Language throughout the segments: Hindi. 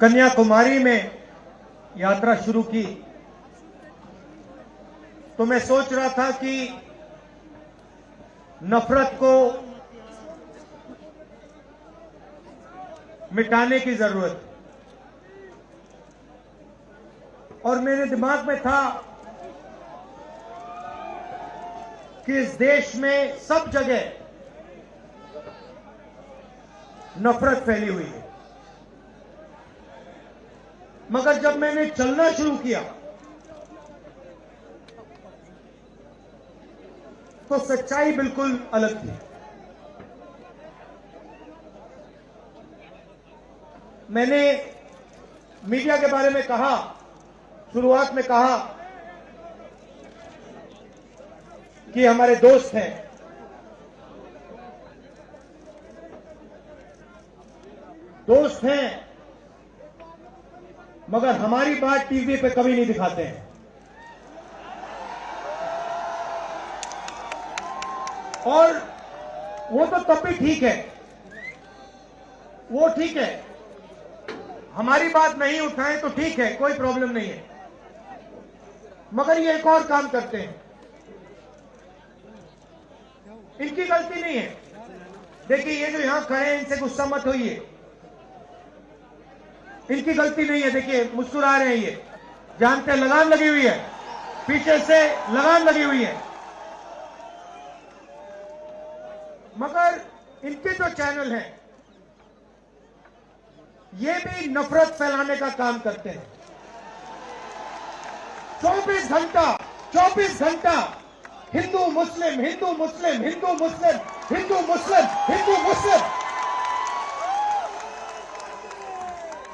कन्याकुमारी में यात्रा शुरू की तो मैं सोच रहा था कि नफरत को मिटाने की जरूरत, और मेरे दिमाग में था कि इस देश में सब जगह नफरत फैली हुई है। मगर जब मैंने चलना शुरू किया तो सच्चाई बिल्कुल अलग थी। मैंने मीडिया के बारे में कहा, शुरुआत में कहा कि हमारे दोस्त हैं, मगर हमारी बात टीवी पे कभी नहीं दिखाते हैं। और वो तो तब भी ठीक है, वो ठीक है, हमारी बात नहीं उठाएं तो ठीक है, कोई प्रॉब्लम नहीं है। मगर ये एक और काम करते हैं, इनकी गलती नहीं है। देखिए, ये जो यहां खड़े हैं, इनसे गुस्सा मत होइए, इनकी गलती नहीं है। देखिए, मुस्कुरा रहे हैं, ये जानते हैं लगाम लगी हुई है, पीछे से लगाम लगी हुई है। मगर इनके जो चैनल हैं, ये भी नफरत फैलाने का काम करते हैं। 24 घंटा हिंदू मुस्लिम, हिंदू मुस्लिम, हिंदू मुस्लिम, हिंदू मुस्लिम, हिंदू मुस्लिम।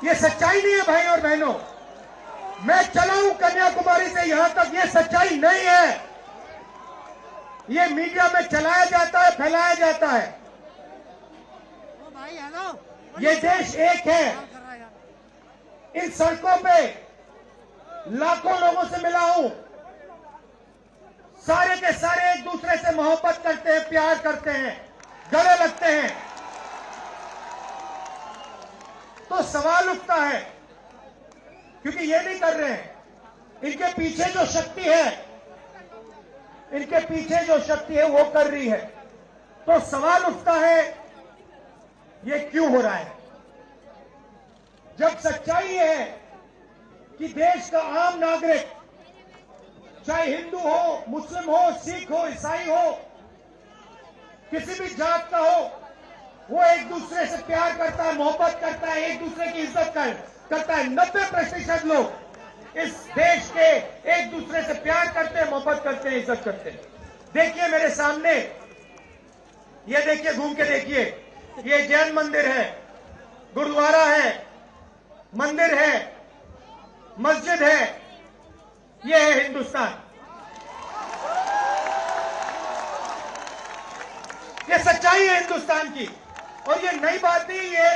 ये सच्चाई नहीं है भाई और बहनों। मैं चला हूं कन्याकुमारी से यहां तक, ये सच्चाई नहीं है। ये मीडिया में चलाया जाता है, फैलाया जाता है। ये देश एक है। इन सड़कों पे लाखों लोगों से मिला हूं, सारे के सारे एक दूसरे से मोहब्बत करते हैं, प्यार करते हैं, गले लगते हैं। तो सवाल उठता है, क्योंकि ये नहीं कर रहे हैं, इनके पीछे जो शक्ति है, इनके पीछे जो शक्ति है वो कर रही है। तो सवाल उठता है, ये क्यों हो रहा है? जब सच्चाई ये है कि देश का आम नागरिक, चाहे हिंदू हो, मुस्लिम हो, सिख हो, ईसाई हो, किसी भी जात का हो, वो एक दूसरे से प्यार करता है, मोहब्बत करता है, एक दूसरे की इज्जत करता है। 90% लोग इस देश के एक दूसरे से प्यार करते हैं, मोहब्बत करते हैं, इज्जत करते हैं। देखिए मेरे सामने, ये देखिए, घूम के देखिए, ये जैन मंदिर है, गुरुद्वारा है, मंदिर है, मस्जिद है, ये है हिंदुस्तान। ये सच्चाई है हिंदुस्तान की, और ये नई बात नहीं, ये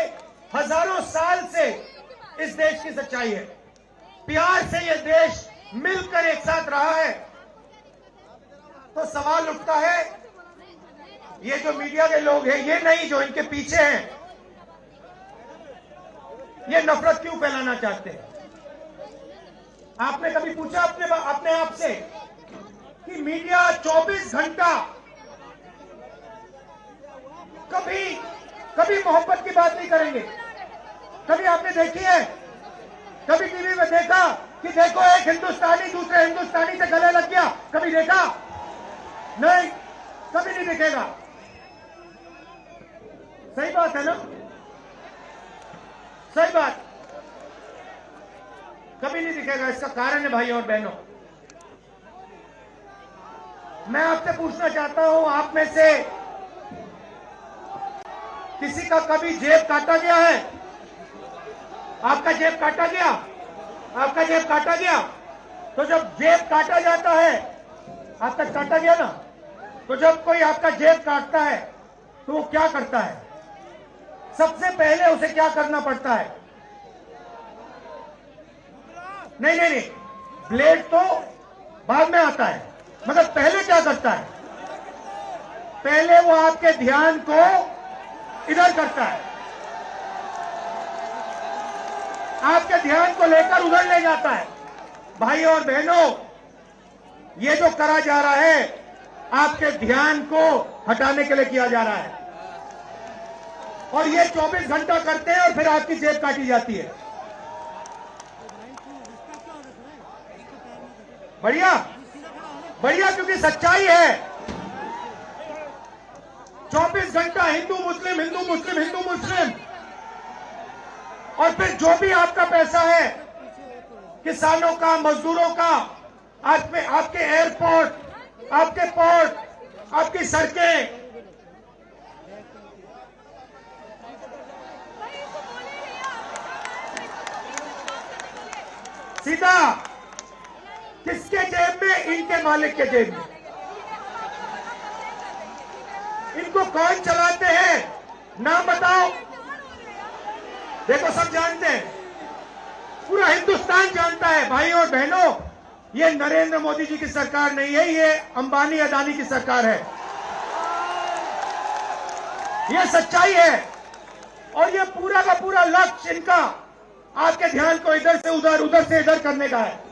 हजारों साल से इस देश की सच्चाई है। प्यार से ये देश मिलकर एक साथ रहा है। तो सवाल उठता है, ये जो मीडिया के लोग हैं, ये नहीं, जो इनके पीछे हैं, ये नफरत क्यों फैलाना चाहते हैं? आपने कभी पूछा अपने आप से कि मीडिया 24 घंटा कभी मोहब्बत की बात नहीं करेंगे? कभी आपने देखी है? कभी टीवी में देखा कि देखो एक हिंदुस्तानी दूसरे हिंदुस्तानी से गले लग गया? कभी देखा? नहीं, कभी नहीं दिखेगा। सही बात है ना? सही बात, कभी नहीं दिखेगा। इसका कारण है भाई और बहनों, मैं आपसे पूछना चाहता हूं, आप में से किसी का कभी जेब काटा गया है? आपका जेब काटा गया? आपका जेब काटा गया? तो जब जेब काटा जाता है, आपका काटा गया ना, तो जब कोई आपका जेब काटता है तो वो क्या करता है? सबसे पहले उसे क्या करना पड़ता है? नहीं, ब्लेड तो बाद में आता है, मगर पहले क्या करता है? पहले वो आपके ध्यान को इधर करता है। आपके ध्यान को लेकर उधर ले जाता है। भाई और बहनों, ये जो करा जा रहा है आपके ध्यान को हटाने के लिए किया जा रहा है, और ये 24 घंटा करते हैं और फिर आपकी जेब काटी जाती है। बढ़िया बढ़िया, क्योंकि सच्चाई है। 24 घंटा हिंदू मुस्लिम हिंदू मुस्लिम हिंदू मुस्लिम, और फिर जो भी आपका पैसा है, किसानों का, मजदूरों का, आपके एयरपोर्ट, आपके पोर्ट, आपकी सड़कें, सीधा किसके जेब में? इनके मालिक के जेब में। इनको कौन चलाते हैं? नाम बताओ। देखो, सब जानते हैं, पूरा हिंदुस्तान जानता है। भाई और बहनों, ये नरेंद्र मोदी जी की सरकार नहीं है, ये अंबानी अदानी की सरकार है। ये सच्चाई है, और ये पूरा का पूरा लक्ष्य इनका आपके ध्यान को इधर से उधर, उधर से इधर करने का है।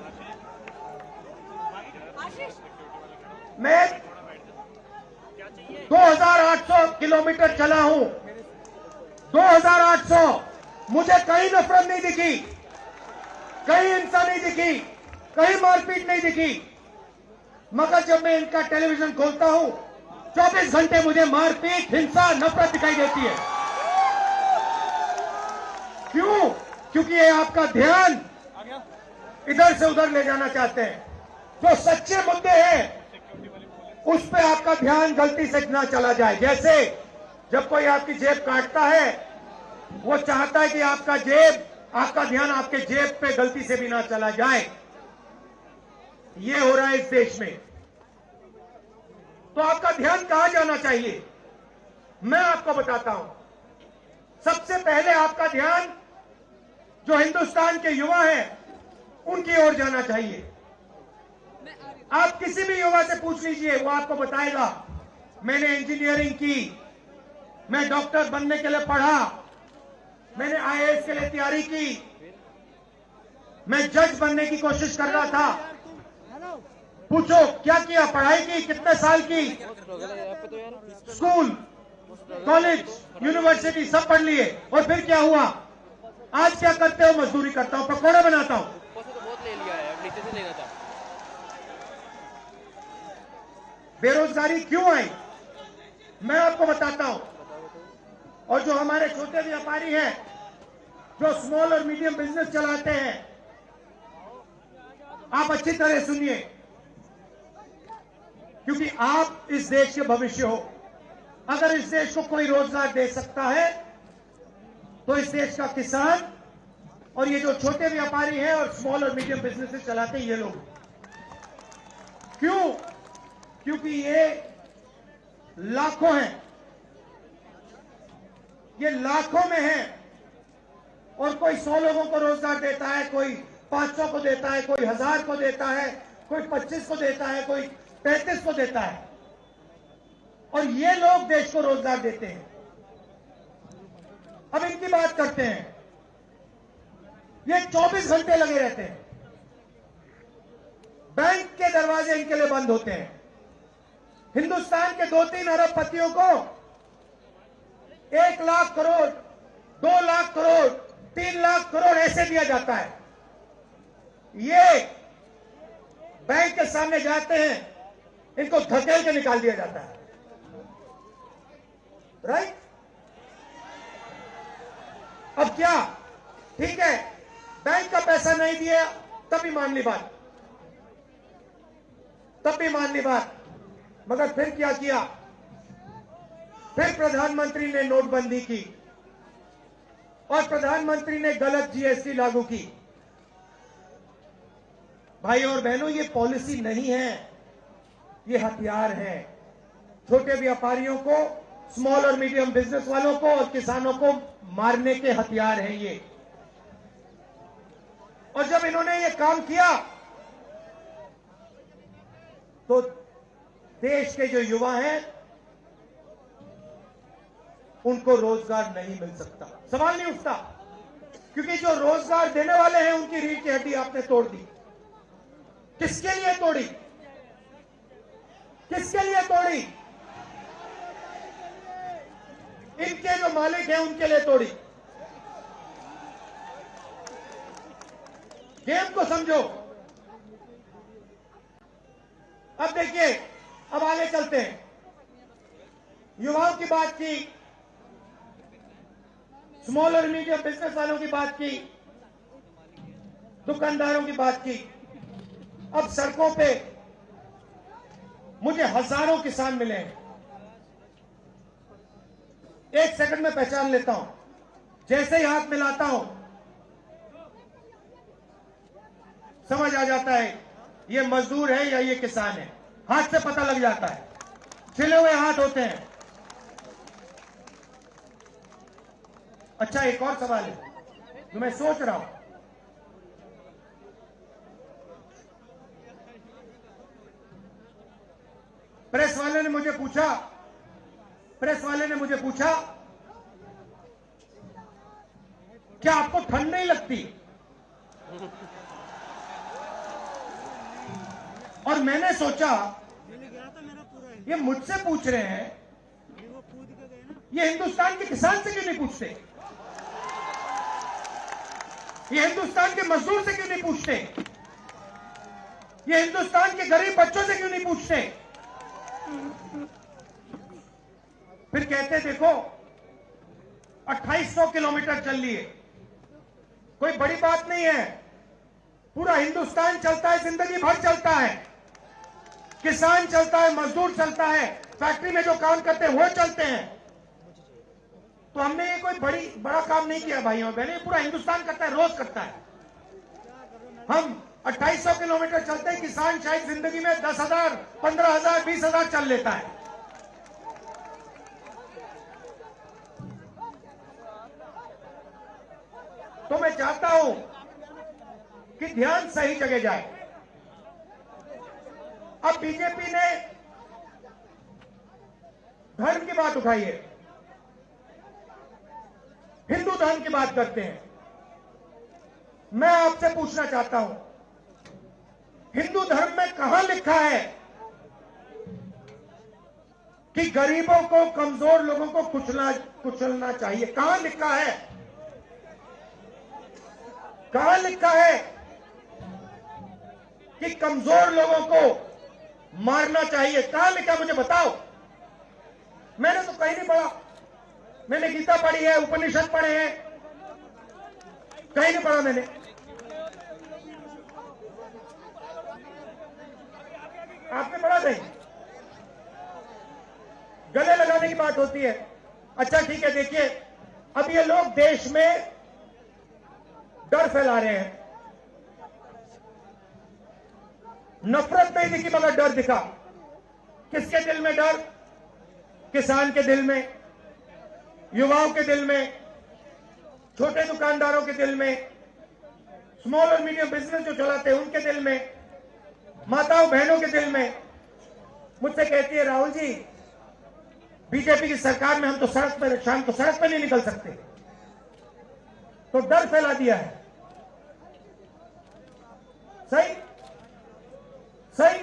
मैं 2800 किलोमीटर चला हूं, 2800। मुझे कहीं नफरत नहीं दिखी, कहीं हिंसा नहीं दिखी, कहीं मारपीट नहीं दिखी। मगर जब मैं इनका टेलीविजन खोलता हूं, 24 घंटे मुझे मारपीट, हिंसा, नफरत दिखाई देती है। क्यों? क्योंकि ये आपका ध्यान इधर से उधर ले जाना चाहते हैं। जो सच्चे मुद्दे हैं उस पे आपका ध्यान गलती से ना चला जाए। जैसे जब कोई आपकी जेब काटता है, वो चाहता है कि आपका ध्यान आपके जेब पे गलती से भी ना चला जाए। ये हो रहा है इस देश में। तो आपका ध्यान कहां जाना चाहिए? मैं आपको बताता हूं। सबसे पहले आपका ध्यान जो हिंदुस्तान के युवा हैं उनकी ओर जाना चाहिए। आप किसी भी युवा से पूछ लीजिए, वो आपको बताएगा, मैंने इंजीनियरिंग की, मैं डॉक्टर बनने के लिए पढ़ा, मैंने आईएएस के लिए तैयारी की, मैं जज बनने की कोशिश कर रहा था। पूछो क्या किया? पढ़ाई की? कितने साल की? स्कूल, कॉलेज, यूनिवर्सिटी सब पढ़ लिए, और फिर क्या हुआ? आज क्या करते हो? मजदूरी करता हूं, पकौड़े बनाता हूं। बेरोजगारी क्यों आई? मैं आपको बताता हूं। और जो हमारे छोटे व्यापारी हैं, जो स्मॉल और मीडियम बिजनेस चलाते हैं, आप अच्छी तरह सुनिए, क्योंकि आप इस देश के भविष्य हो। अगर इस देश को कोई रोजगार दे सकता है तो इस देश का किसान और ये जो छोटे व्यापारी हैं और स्मॉल और मीडियम बिजनेसेस चलाते हैं, ये लोग। क्यों? क्योंकि ये लाखों हैं, ये लाखों में है, और कोई 100 लोगों को रोजगार देता है, कोई 500 को देता है, कोई 1000 को देता है, कोई 25 को देता है, कोई 35 को देता है, और ये लोग देश को रोजगार देते हैं। अब इनकी बात करते हैं। ये 24 घंटे लगे रहते हैं, बैंक के दरवाजे इनके लिए बंद होते हैं। हिंदुस्तान के 2-3 अरबपतियों को 1 लाख करोड़, 2 लाख करोड़, 3 लाख करोड़ ऐसे दिया जाता है। ये बैंक के सामने जाते हैं, इनको धकेल के निकाल दिया जाता है। राइट? अब क्या? ठीक है, बैंक का पैसा नहीं दिया तब भी मान ली बात, तब भी मान ली बात। मगर फिर क्या किया? फिर प्रधानमंत्री ने नोटबंदी की और प्रधानमंत्री ने गलत जीएसटी लागू की। भाई और बहनों, ये पॉलिसी नहीं है, ये हथियार है। छोटे व्यापारियों को, स्मॉल और मीडियम बिजनेस वालों को और किसानों को मारने के हथियार हैं ये। और जब इन्होंने ये काम किया तो देश के जो युवा हैं उनको रोजगार नहीं मिल सकता, सवाल नहीं उठता। क्योंकि जो रोजगार देने वाले हैं उनकी रीढ़ की हड्डी आपने तोड़ दी। किसके लिए तोड़ी? किसके लिए तोड़ी? इनके जो मालिक हैं उनके लिए तोड़ी। गेम को समझो। अब देखिए, अब आगे चलते हैं। युवाओं की बात की, स्मॉल और मीडियम बिजनेस वालों की बात की, दुकानदारों की बात की। अब सड़कों पे मुझे हजारों किसान मिले हैं। एक सेकंड में पहचान लेता हूं, जैसे ही हाथ मिलाता हूं समझ आ जाता है ये मजदूर है या ये किसान है। हाथ से पता लग जाता है, छिले हुए हाथ होते हैं। अच्छा, एक और सवाल है जो मैं सोच रहा हूं। प्रेस वाले ने मुझे पूछा क्या आपको ठंड नहीं लगती? और मैंने सोचा ये मुझसे पूछ रहे हैं, ये हिंदुस्तान के किसान से क्यों नहीं पूछते? ये हिंदुस्तान के मजदूर से क्यों नहीं पूछते? ये हिंदुस्तान के गरीब बच्चों से क्यों नहीं पूछते? फिर कहते देखो 2800 किलोमीटर चल लिए, कोई बड़ी बात नहीं है। पूरा हिंदुस्तान चलता है, जिंदगी भर चलता है। किसान चलता है, मजदूर चलता है, फैक्ट्री में जो काम करते हैं वो चलते हैं। तो हमने ये कोई बड़ा काम नहीं किया भाइयों और बहनों, पूरा हिंदुस्तान करता है, रोज करता है। हम 2800 किलोमीटर चलते हैं, किसान शायद जिंदगी में 10,000, 15,000, 20,000 चल लेता है। तो मैं चाहता हूं कि ध्यान सही जगह जाए। अब बीजेपी ने धर्म की बात उठाई है, हिंदू धर्म की बात करते हैं। मैं आपसे पूछना चाहता हूं, हिंदू धर्म में कहां लिखा है कि गरीबों को, कमजोर लोगों को कुचलना चाहिए? कहां लिखा है? कहां लिखा है कि कमजोर लोगों को मारना चाहिए? कहां लिखा, मुझे बताओ। मैंने तो कहीं नहीं पढ़ा। मैंने गीता पढ़ी है, उपनिषद पढ़े हैं, कहीं नहीं पढ़ा मैंने। आपने पढ़ा नहीं? गले लगाने की बात होती है। अच्छा ठीक है, देखिए अब ये लोग देश में डर फैला रहे हैं। नफरत नहीं दिखी मगर डर दिखा। किसके दिल में डर? किसान के दिल में, युवाओं के दिल में, छोटे दुकानदारों के दिल में, स्मॉल और मीडियम बिजनेस जो चलाते हैं उनके दिल में, माताओं बहनों के दिल में। मुझसे कहती है राहुल जी, बीजेपी की सरकार में हम तो सड़क पर, शाम को सड़क पर नहीं निकल सकते। तो डर फैला दिया है। सही सही।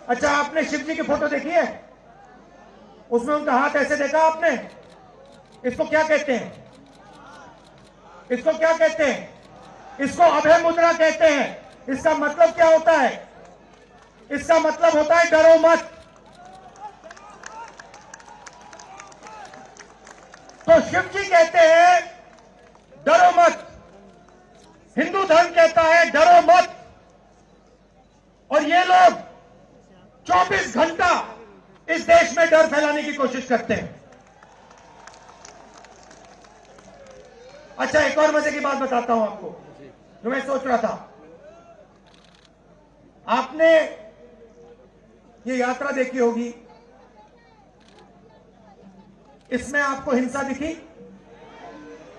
अच्छा, आपने शिव जी की फोटो देखी है? उसमें उनका हाथ ऐसे देखा आपने? इसको क्या कहते हैं? इसको क्या कहते हैं? इसको अभय मुद्रा कहते हैं। इसका मतलब क्या होता है? इसका मतलब होता है डरो मत। तो शिव जी कहते हैं डरो मत, हिंदू धर्म कहता है डरो मत, और ये लोग 24 घंटा इस देश में डर फैलाने की कोशिश करते हैं। अच्छा, एक और मजे की बात बताता हूं आपको जो मैं सोच रहा था। आपने ये यात्रा देखी होगी, इसमें आपको हिंसा दिखी?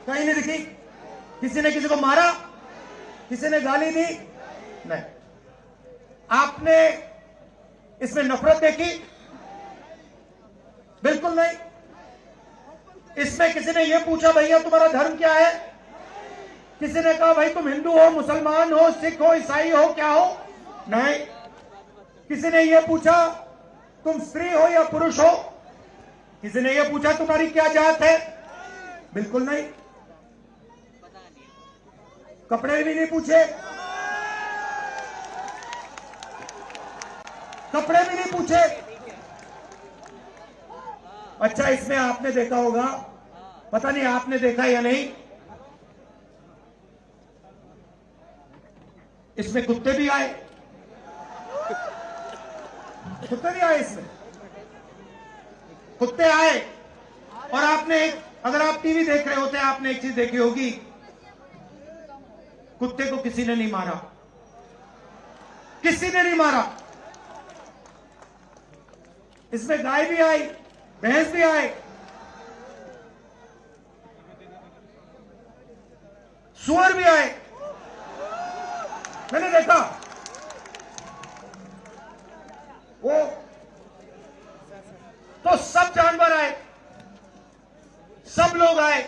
कहीं नहीं दिखी। किसी ने किसी को मारा? किसी ने गाली दी? नहीं। आपने इसमें नफरत देखी? बिल्कुल नहीं। इसमें किसी ने यह पूछा भैया तुम्हारा धर्म क्या है? किसी ने कहा भाई तुम हिंदू हो, मुसलमान हो, सिख हो, ईसाई हो, क्या हो? नहीं। किसी ने यह पूछा तुम स्त्री हो या पुरुष हो? किसी ने यह पूछा तुम्हारी क्या जात है? बिल्कुल नहीं। कपड़े भी नहीं पूछे, कपड़े भी नहीं पूछे। अच्छा, इसमें आपने देखा होगा, पता नहीं आपने देखा या नहीं, इसमें कुत्ते भी आए, कुत्ते भी आए इसमें, कुत्ते आए। और आपने अगर आप टीवी देख रहे होते आपने एक चीज देखी होगी, कुत्ते को किसी ने नहीं मारा, किसी ने नहीं मारा। इसमें गाय भी आई, भैंस भी आए, सुअर भी आए, मैंने देखा। वो तो सब जानवर आए, सब लोग आए,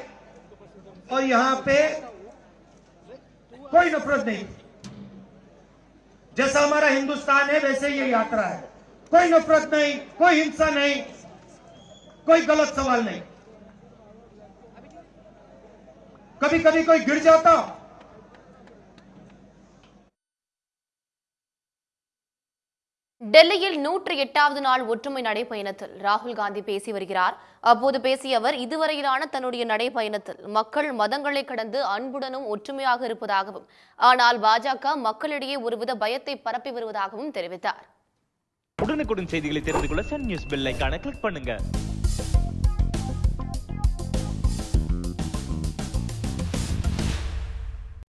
और यहां पे कोई नफरत नहीं। जैसा हमारा हिंदुस्तान है वैसे ये यात्रा है, कोई नफरत नहीं, कोई हिंसा नहीं, कोई गलत सवाल नहीं। कभी कभी कोई गिर जाता, டெல்லியில் 108வது நாள் ஒற்றுமை நடைபயணத்தில் ராகுல் காந்தி பேசி வருகிறார். அப்போது பேசிய அவர் இதுவரையிலான தன்னுடைய நடைபயணத்தில் மக்கள் மதங்களை கடந்து அன்புடனும் ஒற்றுமையாக இருப்பதாகவும், ஆனால் பாஜக மக்களிடையே ஒருவித பயத்தை பரப்பி வருவதாகவும் தெரிவித்தார். உடனுக்குடன் செய்திகளை தெரிந்து கொள்ள சன் நியூஸ் பெல் ஐகானை கிளிக் பண்ணுங்க.